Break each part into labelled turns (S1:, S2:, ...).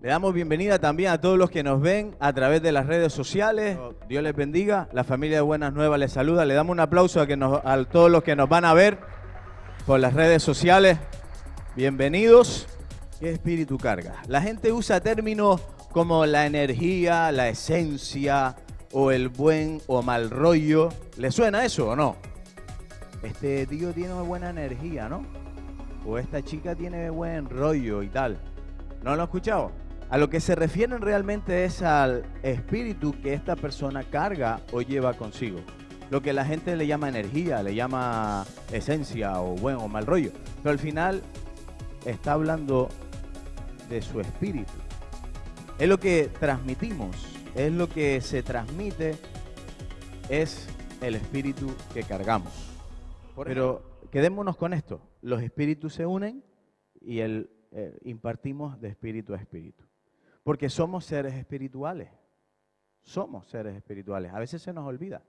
S1: Le damos bienvenida también a todos los que nos ven a través de las redes sociales. Dios les bendiga. La familia de Buenas Nuevas les saluda. Le damos un aplauso a todos los que nos van a ver por las redes sociales. Bienvenidos. ¿Qué espíritu carga? La gente usa términos como la energía, la esencia o el buen o mal rollo. ¿Le suena eso o no? Este tío tiene buena energía, ¿no? O esta chica tiene buen rollo y tal. ¿No lo han escuchado? A lo que se refieren realmente es al espíritu que esta persona carga o lleva consigo. Lo que la gente le llama energía, le llama esencia o buen o mal rollo. Pero al final está hablando de su espíritu. Es lo que transmitimos, es lo que se transmite, es el espíritu que cargamos. Pero quedémonos con esto. Los espíritus se unen y impartimos de espíritu a espíritu. Porque somos seres espirituales. Somos seres espirituales. A veces se nos olvida.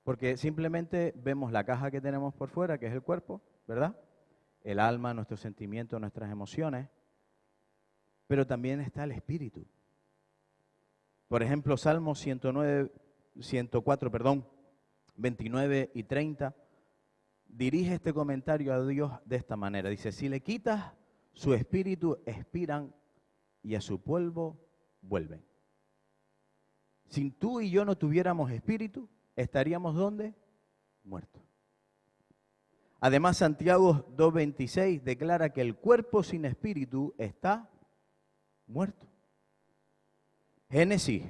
S1: Porque simplemente vemos la caja que tenemos por fuera, que es el cuerpo, ¿verdad? El alma, nuestros sentimientos, nuestras emociones. Pero también está el espíritu. Por ejemplo, Salmos 104, 29 y 30, dirige este comentario a Dios de esta manera. Dice, si le quitas su espíritu, expiran y a su polvo vuelven. Si tú y yo no tuviéramos espíritu, ¿estaríamos dónde? Muertos. Además, Santiago 2:26 declara que el cuerpo sin espíritu está muerto. Génesis,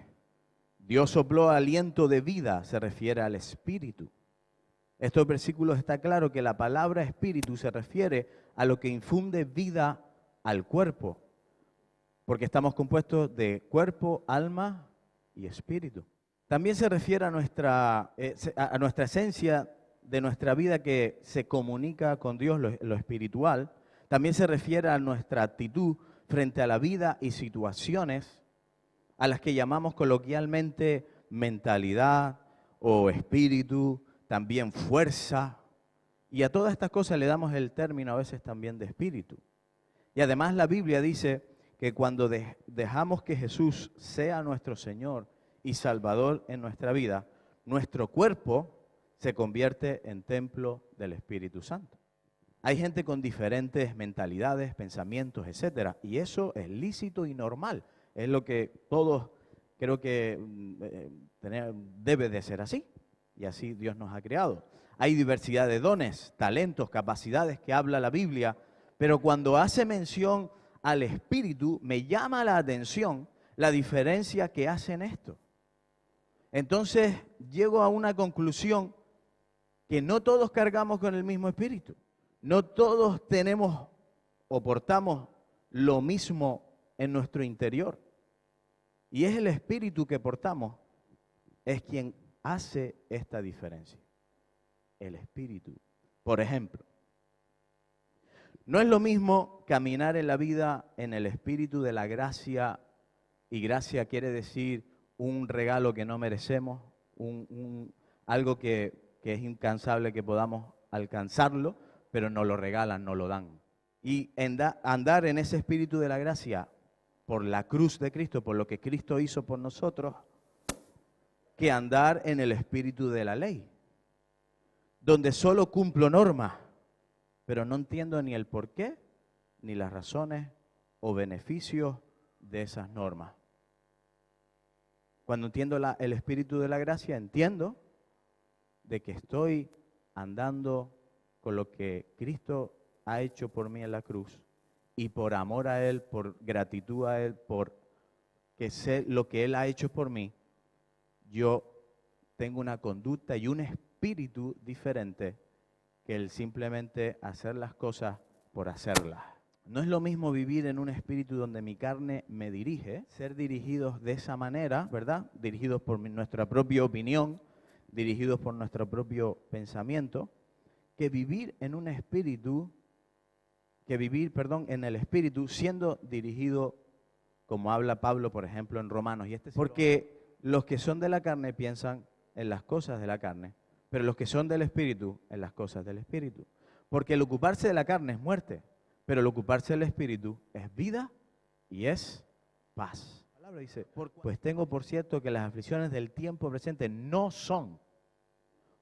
S1: Dios sopló aliento de vida, se refiere al espíritu. Estos versículos está claro que la palabra espíritu se refiere a lo que infunde vida al cuerpo. Porque estamos compuestos de cuerpo, alma y espíritu. También se refiere a nuestra esencia de nuestra vida que se comunica con Dios, lo espiritual. También se refiere a nuestra actitud frente a la vida y situaciones a las que llamamos coloquialmente mentalidad o espíritu, también fuerza. Y a todas estas cosas le damos el término a veces también de espíritu. Y además la Biblia dice que cuando dejamos que Jesús sea nuestro Señor y Salvador en nuestra vida, nuestro cuerpo se convierte en templo del Espíritu Santo. Hay gente con diferentes mentalidades, pensamientos, etcétera, y eso es lícito y normal. Es lo que todos creo que debe de ser así, y así Dios nos ha creado. Hay diversidad de dones, talentos, capacidades que habla la Biblia, pero cuando hace mención al espíritu, me llama la atención la diferencia que hacen esto. Entonces, llego a una conclusión que no todos cargamos con el mismo espíritu. No todos tenemos o portamos lo mismo en nuestro interior. Y es el espíritu que portamos, es quien hace esta diferencia. El espíritu. Por ejemplo, no es lo mismo caminar en la vida en el espíritu de la gracia, y gracia quiere decir un regalo que no merecemos, algo que es incansable que podamos alcanzarlo, pero nos lo regalan, nos lo dan. Y andar en ese espíritu de la gracia por la cruz de Cristo, por lo que Cristo hizo por nosotros, que andar en el espíritu de la ley, donde solo cumplo normas, pero no entiendo ni el porqué, ni las razones o beneficios de esas normas. Cuando entiendo el espíritu de la gracia, entiendo de que estoy andando con lo que Cristo ha hecho por mí en la cruz, y por amor a Él, por gratitud a Él, por que sé lo que Él ha hecho por mí, yo tengo una conducta y un espíritu diferente que el simplemente hacer las cosas por hacerlas. No es lo mismo vivir en un espíritu donde mi carne me dirige, ser dirigidos de esa manera, ¿verdad? Dirigidos por nuestra propia opinión, dirigidos por nuestro propio pensamiento, que vivir en un espíritu, en el espíritu, siendo dirigido, como habla Pablo, por ejemplo, en Romanos. Porque los que son de la carne piensan en las cosas de la carne, pero los que son del espíritu, en las cosas del espíritu. Porque el ocuparse de la carne es muerte, pero el ocuparse del espíritu es vida y es paz. La palabra dice, pues tengo por cierto que las aflicciones del tiempo presente no son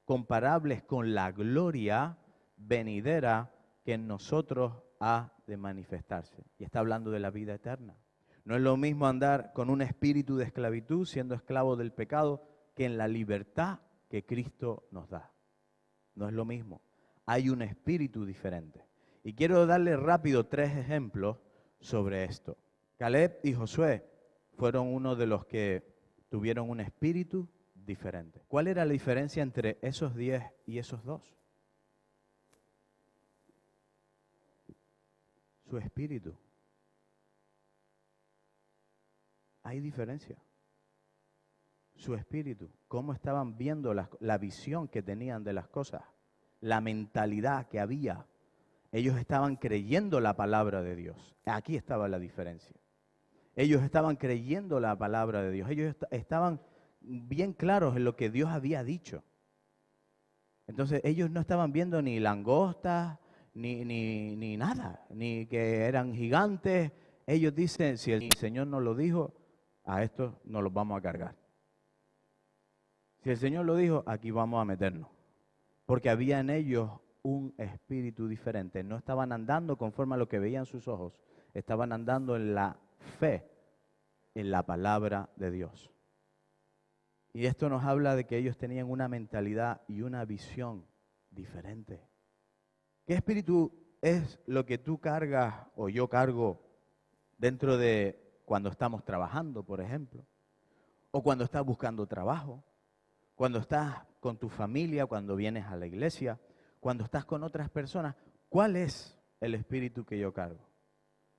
S1: comparables con la gloria venidera que en nosotros ha de manifestarse. Y está hablando de la vida eterna. No es lo mismo andar con un espíritu de esclavitud, siendo esclavo del pecado, que en la libertad que Cristo nos da. No es lo mismo. Hay un espíritu diferente. Y quiero darle rápido 3 ejemplos sobre esto. Caleb y Josué fueron uno de los que tuvieron un espíritu diferente. ¿Cuál era la diferencia entre esos 10 y esos 2? Su espíritu. Hay diferencia. Su espíritu, cómo estaban viendo la visión que tenían de las cosas, la mentalidad que había. Ellos estaban creyendo la palabra de Dios. Aquí estaba la diferencia. Ellos estaban creyendo la palabra de Dios. Ellos estaban bien claros en lo que Dios había dicho. Entonces ellos no estaban viendo ni langostas, ni nada, ni que eran gigantes. Ellos dicen, si el Señor nos lo dijo, a estos nos los vamos a cargar. Si el Señor lo dijo, aquí vamos a meternos. Porque había en ellos un espíritu diferente. No estaban andando conforme a lo que veían sus ojos. Estaban andando en la fe, en la palabra de Dios. Y esto nos habla de que ellos tenían una mentalidad y una visión diferente. ¿Qué espíritu es lo que tú cargas o yo cargo dentro de cuando estamos trabajando, por ejemplo? O cuando estás buscando trabajo. Cuando estás con tu familia, cuando vienes a la iglesia, cuando estás con otras personas, ¿cuál es el espíritu que yo cargo?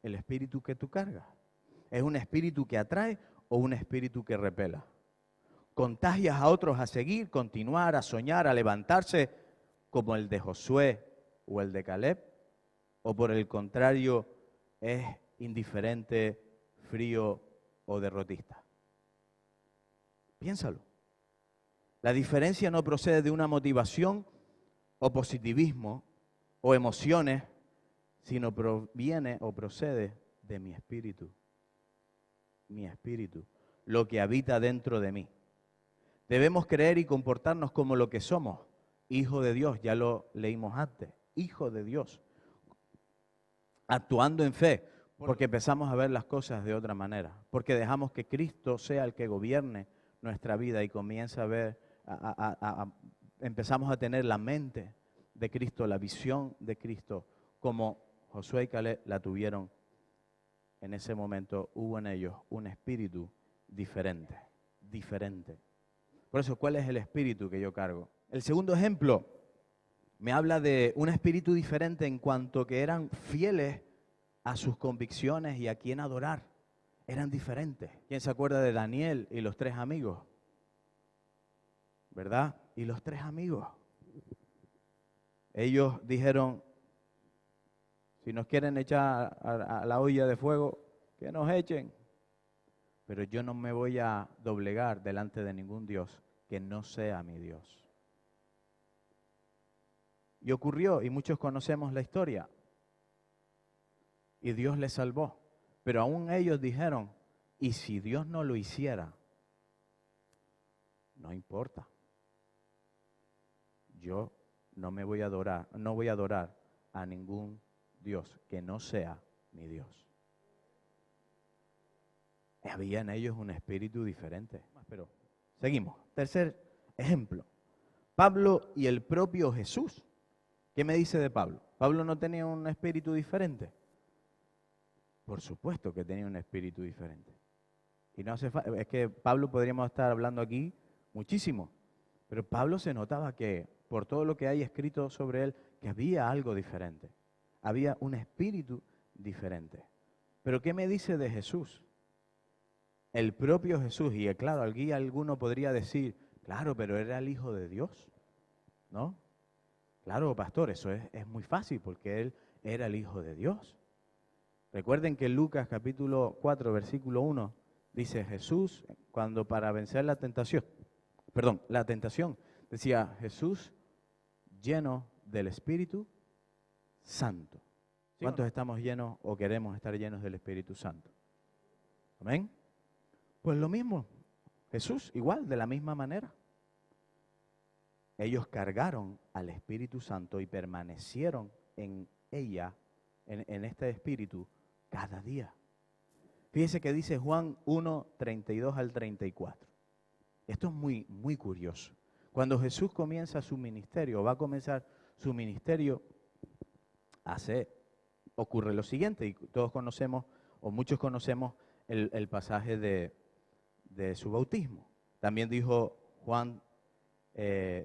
S1: El espíritu que tú cargas. ¿Es un espíritu que atrae o un espíritu que repela? ¿Contagias a otros a seguir, continuar, a soñar, a levantarse como el de Josué o el de Caleb? ¿O por el contrario es indiferente, frío o derrotista? Piénsalo. La diferencia no procede de una motivación o positivismo o emociones, sino proviene o procede de mi espíritu. Mi espíritu, lo que habita dentro de mí. Debemos creer y comportarnos como lo que somos, hijo de Dios, ya lo leímos antes, hijo de Dios, actuando en fe, porque empezamos a ver las cosas de otra manera, porque dejamos que Cristo sea el que gobierne nuestra vida y comienza a ver, empezamos a tener la mente de Cristo, la visión de Cristo, como Josué y Caleb la tuvieron. En ese momento hubo en ellos un espíritu diferente. Por eso, ¿cuál es el espíritu que yo cargo? El segundo ejemplo me habla de un espíritu diferente en cuanto que eran fieles a sus convicciones y a quién adorar. Eran diferentes. ¿Quién se acuerda de Daniel y los 3 amigos? ¿Verdad? Y los 3 amigos. Ellos dijeron, si nos quieren echar a la olla de fuego, que nos echen. Pero yo no me voy a doblegar delante de ningún Dios que no sea mi Dios. Y ocurrió, y muchos conocemos la historia. Y Dios les salvó. Pero aún ellos dijeron, ¿y si Dios no lo hiciera? No importa. Yo no me voy a adorar, no voy a adorar a ningún Dios que no sea mi Dios. Había en ellos un espíritu diferente. Pero seguimos. Tercer ejemplo. Pablo y el propio Jesús. ¿Qué me dice de Pablo? ¿Pablo no tenía un espíritu diferente? Por supuesto que tenía un espíritu diferente. Y no hace falta, es que Pablo podríamos estar hablando aquí muchísimo. Pero Pablo se notaba que, por todo lo que hay escrito sobre él, que había algo diferente. Había un espíritu diferente. Pero ¿qué me dice de Jesús? El propio Jesús, y claro, alguno podría decir, claro, pero era el Hijo de Dios, ¿no? Claro, pastor, eso es muy fácil, porque Él era el Hijo de Dios. Recuerden que en Lucas capítulo 4, versículo 1, dice Jesús, cuando para vencer la tentación, decía Jesús lleno del Espíritu Santo. ¿Cuántos estamos llenos o queremos estar llenos del Espíritu Santo? Amén. Pues lo mismo, Jesús, igual, de la misma manera. Ellos cargaron al Espíritu Santo y permanecieron en ella, en este Espíritu, cada día. Fíjese que dice Juan 1, 32 al 34. Esto es muy, muy curioso. Cuando Jesús comienza su ministerio, va a comenzar su ministerio, ocurre lo siguiente, y todos conocemos, o muchos conocemos, el pasaje de su bautismo. También dijo Juan,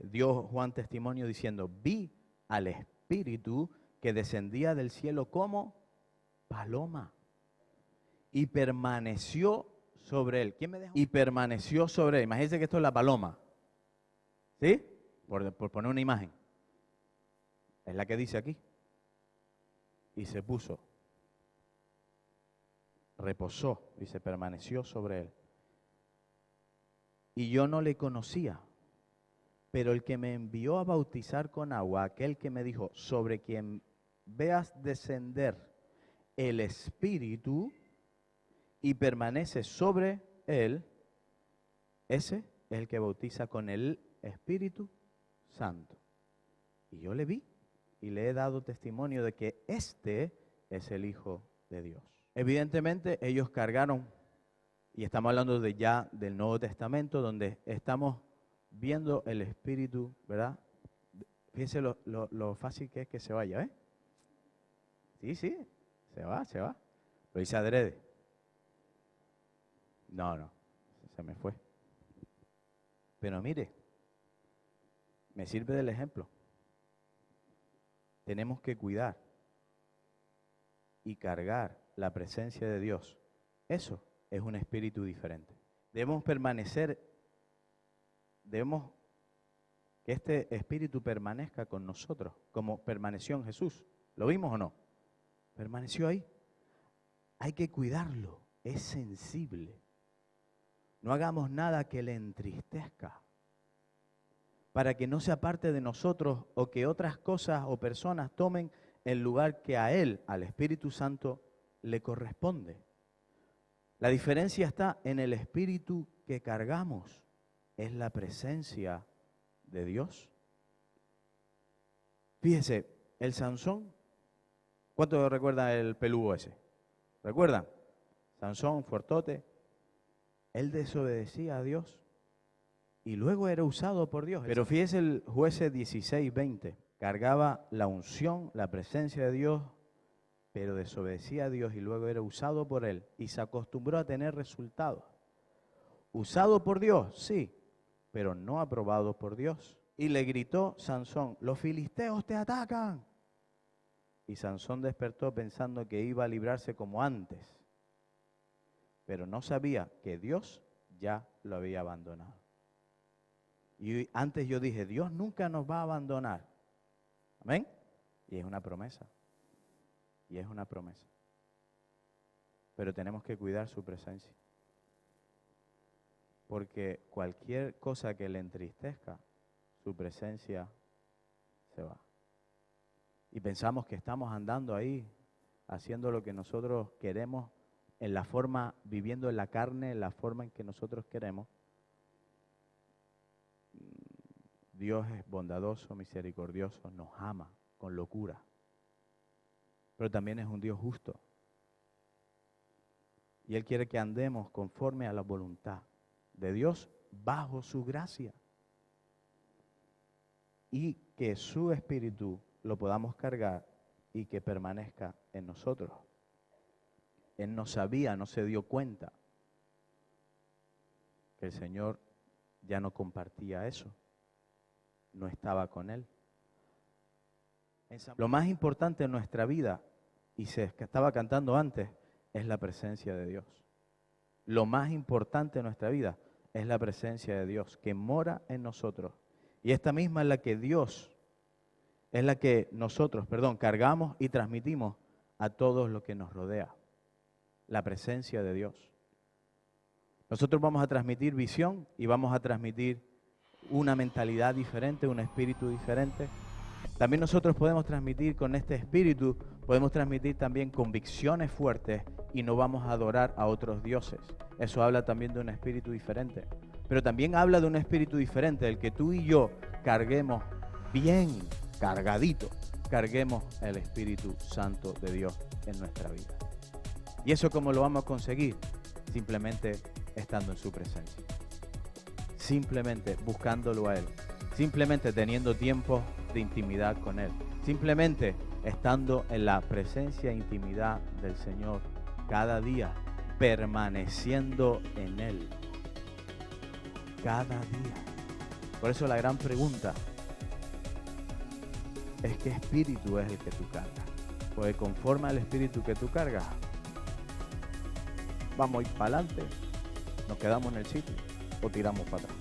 S1: dio Juan testimonio diciendo, vi al Espíritu que descendía del cielo como paloma y permaneció sobre él. ¿Quién me dejó? Y permaneció sobre él. Imagínense que esto es la paloma. ¿Sí? Por poner una imagen. Es la que dice aquí. Y se puso. Reposó y se permaneció sobre él. Y yo no le conocía. Pero el que me envió a bautizar con agua, aquel que me dijo, sobre quien veas descender el Espíritu y permanece sobre él, ese es el que bautiza con el Espíritu Santo. Y yo le vi y le he dado testimonio de que este es el Hijo de Dios. Evidentemente ellos cargaron, y estamos hablando de ya del Nuevo Testamento, donde estamos viendo el Espíritu, ¿verdad? Fíjense lo fácil que es que se vaya, ¿eh? Sí, se va. Lo hice adrede. No, se me fue. Pero mire, me sirve del ejemplo. Tenemos que cuidar y cargar la presencia de Dios. Eso es un espíritu diferente. Debemos que este espíritu permanezca con nosotros, como permaneció en Jesús. ¿Lo vimos o no? Permaneció ahí. Hay que cuidarlo, es sensible. No hagamos nada que le entristezca, para que no sea parte de nosotros o que otras cosas o personas tomen el lugar que a Él, al Espíritu Santo, le corresponde. La diferencia está en el espíritu que cargamos, es la presencia de Dios. Fíjese, el Sansón, ¿cuántos recuerdan el peludo ese? ¿Recuerdan? Sansón, fuertote, él desobedecía a Dios y luego era usado por Dios. Pero fíjese el Jueces 16:20, cargaba la unción, la presencia de Dios, pero desobedecía a Dios y luego era usado por Él y se acostumbró a tener resultados. Usado por Dios, sí, pero no aprobado por Dios. Y le gritó Sansón, los filisteos te atacan. Y Sansón despertó pensando que iba a librarse como antes, pero no sabía que Dios ya lo había abandonado. Y antes yo dije, Dios nunca nos va a abandonar. ¿Amén? Y es una promesa. Y es una promesa. Pero tenemos que cuidar su presencia. Porque cualquier cosa que le entristezca, su presencia se va. Y pensamos que estamos andando ahí, haciendo lo que nosotros queremos, en la forma, viviendo en la carne, en la forma en que nosotros queremos. Dios es bondadoso, misericordioso, nos ama con locura. Pero también es un Dios justo. Y Él quiere que andemos conforme a la voluntad de Dios bajo su gracia. Y que su espíritu lo podamos cargar y que permanezca en nosotros. Él no sabía, no se dio cuenta que el Señor ya no compartía eso. No estaba con Él. Lo más importante en nuestra vida, y se estaba cantando antes, es la presencia de Dios. Lo más importante en nuestra vida es la presencia de Dios, que mora en nosotros. Y esta misma es la que nosotros, cargamos y transmitimos a todos los que nos rodea. La presencia de Dios. Nosotros vamos a transmitir visión y vamos a transmitir una mentalidad diferente, un espíritu diferente, También nosotros podemos transmitir con este espíritu, podemos transmitir también convicciones fuertes y no vamos a adorar a otros dioses. Eso habla también de un espíritu diferente. Pero también habla de un espíritu diferente, el que tú y yo carguemos bien cargadito, carguemos el Espíritu Santo de Dios en nuestra vida. ¿Y eso cómo lo vamos a conseguir? Simplemente estando en su presencia. Simplemente buscándolo a Él. Simplemente teniendo tiempos de intimidad con Él. Simplemente estando en la presencia e intimidad del Señor cada día, permaneciendo en Él. Cada día. Por eso la gran pregunta es ¿qué espíritu es el que tú cargas? Porque conforme al espíritu que tú cargas, vamos a ir para adelante, nos quedamos en el sitio o tiramos para atrás.